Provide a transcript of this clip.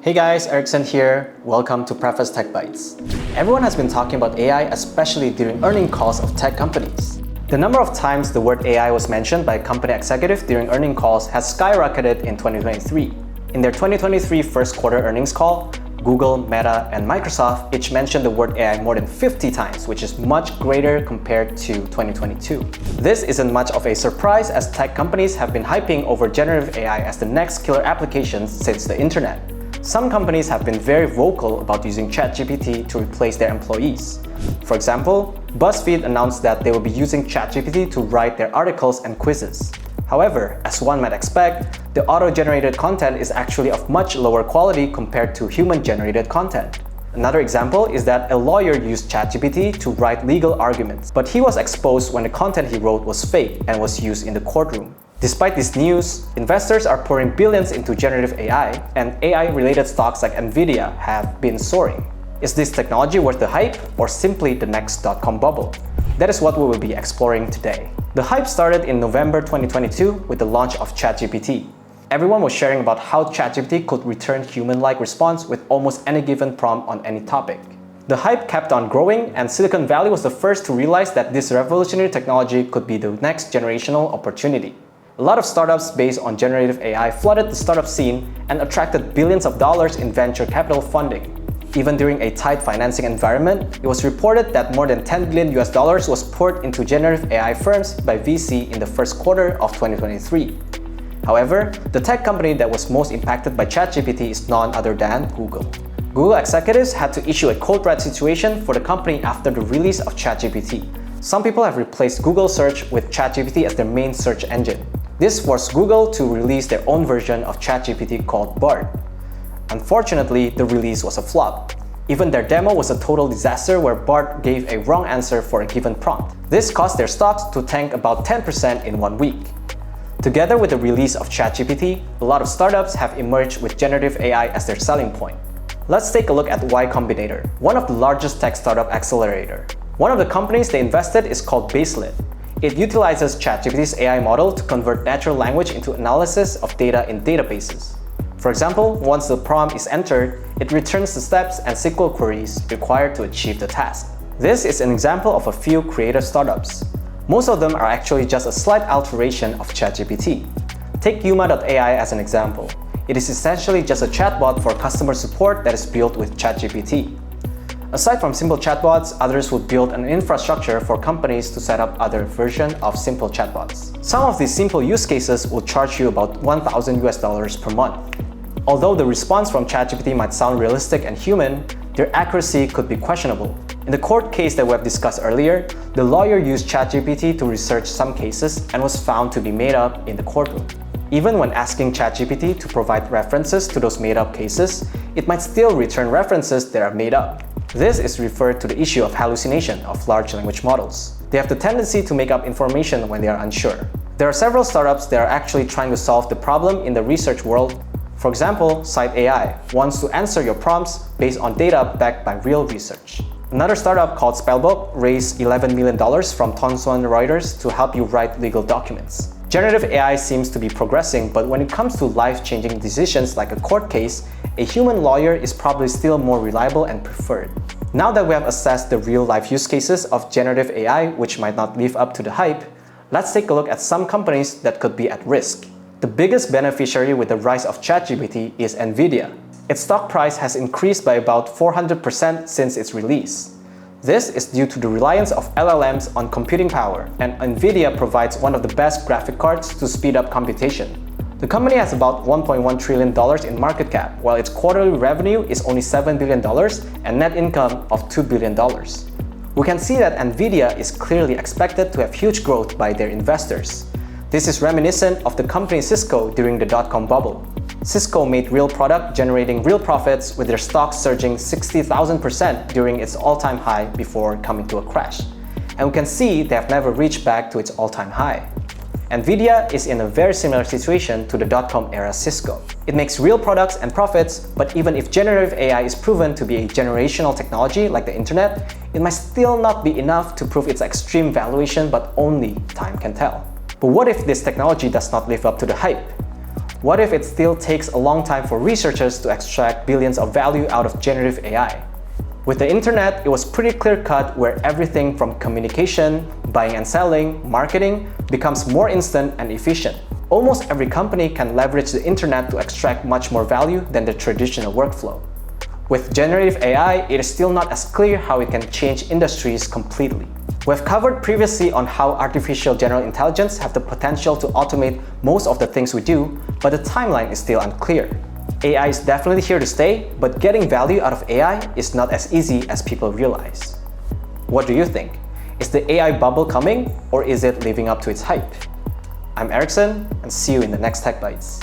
Hey guys, Erickson here. Welcome to Preface TechBites. Everyone has been talking about AI, especially during earning calls of tech companies. The number of times the word AI was mentioned by a company executive during earning calls has skyrocketed in 2023. In their 2023 first quarter earnings call, Google, Meta, and Microsoft each mentioned the word AI more than 50 times, which is much greater compared to 2022. This isn't much of a surprise as tech companies have been hyping over generative AI as the next killer application since the internet. Some companies have been very vocal about using ChatGPT to replace their employees. For example, BuzzFeed announced that they will be using ChatGPT to write their articles and quizzes. However, as one might expect, the auto-generated content is actually of much lower quality compared to human-generated content. Another example is that a lawyer used ChatGPT to write legal arguments, but he was exposed when the content he wrote was fake and was used in the courtroom. Despite this news, investors are pouring billions into generative AI, and AI-related stocks like Nvidia have been soaring. Is this technology worth the hype, or simply the next dot-com bubble? That is what we will be exploring today. The hype started in November 2022 with the launch of ChatGPT. Everyone was sharing about how ChatGPT could return human-like response with almost any given prompt on any topic. The hype kept on growing, and Silicon Valley was the first to realize that this revolutionary technology could be the next generational opportunity. A lot of startups based on generative AI flooded the startup scene and attracted billions of dollars in venture capital funding. Even during a tight financing environment, it was reported that more than $10 billion was poured into generative AI firms by VC in the first quarter of 2023. However, the tech company that was most impacted by ChatGPT is none other than Google. Google executives had to issue a code red situation for the company after the release of ChatGPT. Some people have replaced Google Search with ChatGPT as their main search engine. This forced Google to release their own version of ChatGPT called Bard. Unfortunately, the release was a flop. Even their demo was a total disaster where Bard gave a wrong answer for a given prompt. This caused their stocks to tank about 10% in 1 week. Together with the release of ChatGPT, a lot of startups have emerged with generative AI as their selling point. Let's take a look at Y Combinator, one of the largest tech startup accelerator. One of the companies they invested is called Baselit. It utilizes ChatGPT's AI model to convert natural language into analysis of data in databases. For example, once the prompt is entered, it returns the steps and SQL queries required to achieve the task. This is an example of a few creative startups. Most of them are actually just a slight alteration of ChatGPT. Take Yuma.ai as an example. It is essentially just a chatbot for customer support that is built with ChatGPT. Aside from simple chatbots, others would build an infrastructure for companies to set up other versions of simple chatbots. Some of these simple use cases will charge you about $1,000 per month. Although the response from ChatGPT might sound realistic and human, their accuracy could be questionable. In the court case that we have discussed earlier, the lawyer used ChatGPT to research some cases and was found to be made up in the courtroom. Even when asking ChatGPT to provide references to those made-up cases, it might still return references that are made up. This is referred to the issue of hallucination of large language models. They have the tendency to make up information when they are unsure. There are several startups that are actually trying to solve the problem in the research world. For example, Site AI wants to answer your prompts based on data backed by real research. Another startup called Spellbook raised $11 million from Thomson Reuters to help you write legal documents. Generative AI seems to be progressing, but when it comes to life-changing decisions like a court case, a human lawyer is probably still more reliable and preferred. Now that we have assessed the real-life use cases of generative AI, which might not live up to the hype, let's take a look at some companies that could be at risk. The biggest beneficiary with the rise of ChatGPT is Nvidia. Its stock price has increased by about 400% since its release. This is due to the reliance of LLMs on computing power, and Nvidia provides one of the best graphic cards to speed up computation. The company has about $1.1 trillion in market cap, while its quarterly revenue is only $7 billion and net income of $2 billion. We can see that Nvidia is clearly expected to have huge growth by their investors. This is reminiscent of the company Cisco during the dot-com bubble. Cisco made real product generating real profits with their stock surging 60,000% during its all-time high before coming to a crash. And we can see they have never reached back to its all-time high. Nvidia is in a very similar situation to the dot-com era Cisco. It makes real products and profits, but even if generative AI is proven to be a generational technology like the internet, it might still not be enough to prove its extreme valuation, but only time can tell. But what if this technology does not live up to the hype? What if it still takes a long time for researchers to extract billions of value out of generative AI? With the internet, it was pretty clear-cut where everything from communication, buying and selling, marketing becomes more instant and efficient. Almost every company can leverage the internet to extract much more value than the traditional workflow. With generative AI, it is still not as clear how it can change industries completely. We've covered previously on how artificial general intelligence have the potential to automate most of the things we do, but the timeline is still unclear. AI is definitely here to stay, but getting value out of AI is not as easy as people realize. What do you think? Is the AI bubble coming, or is it living up to its hype? I'm Erickson, and see you in the next Tech Bites.